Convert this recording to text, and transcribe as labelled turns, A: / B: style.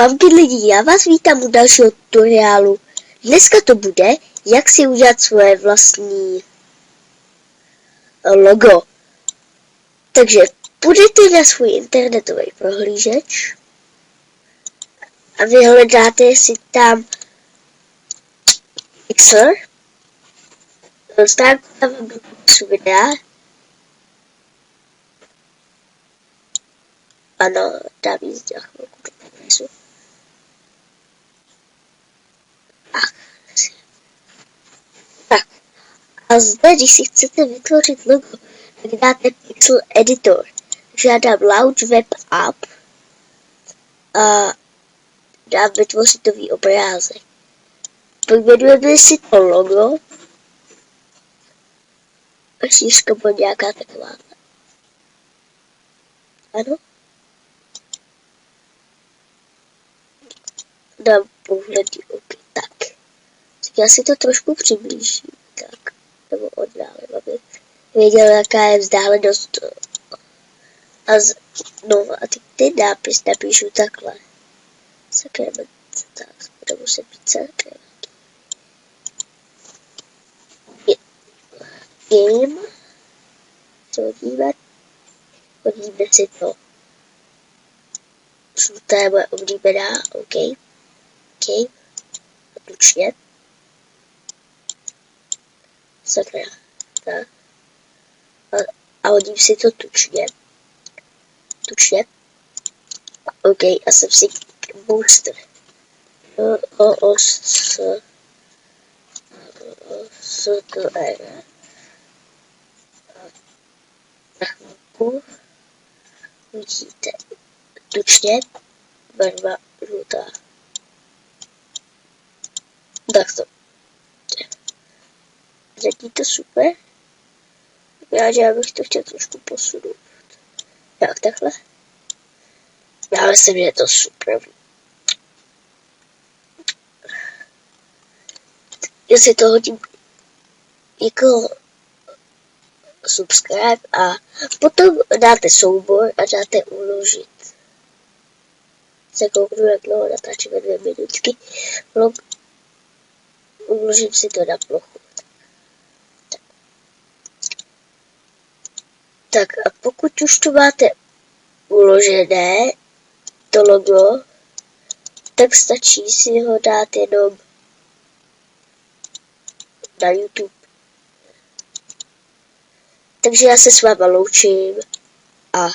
A: Čauky lidi, já vás vítám u dalšího tutoriálu. Dneska to bude, jak si udělat svoje vlastní logo. Takže půjdete na svůj internetový prohlížeč a vyhledáte si tam Pixlr. Stránku tam do popisu videa. Ano, dám jí za chvilku do popisu. Tak. A zde, když si chcete vytvořit logo, tak dáte Pixel Editor. Takže já dám Launch Web App a dám vytvořit nový obrázek. Pojmenujeme si to logo. A šířka bude nějaká taková. Ano. Dám pohlední oky. Tak. Já si to trošku přiblížím. Tak. Nebo oddálím, aby věděl, jaká je vzdálenost. A ty nápis napíšu takhle. Sakrament. Tak, bude muset být sakrament. Game. Co hodíme? Hodíme si to. Žlutá je moje oblíbená. OK. Tučně. Sakra. Tak. A hodím si to tučně. OK, a jsem si booster. Na chvilku vidíte tučně, barva žlutá. Tak to. Zatím to super. Já bych to chtěl trošku posunout. Tak, takhle. Já myslím, že je to super. Jestli to hodím jako subscribe a potom dáte soubor a dáte uložit. Se kouknu, jak dlouho natáčíme 2 minutky. Uložím si to na plochu. Tak a pokud už to máte uložené, to logo, tak stačí si ho dát jenom na YouTube. Takže já se s váma loučím a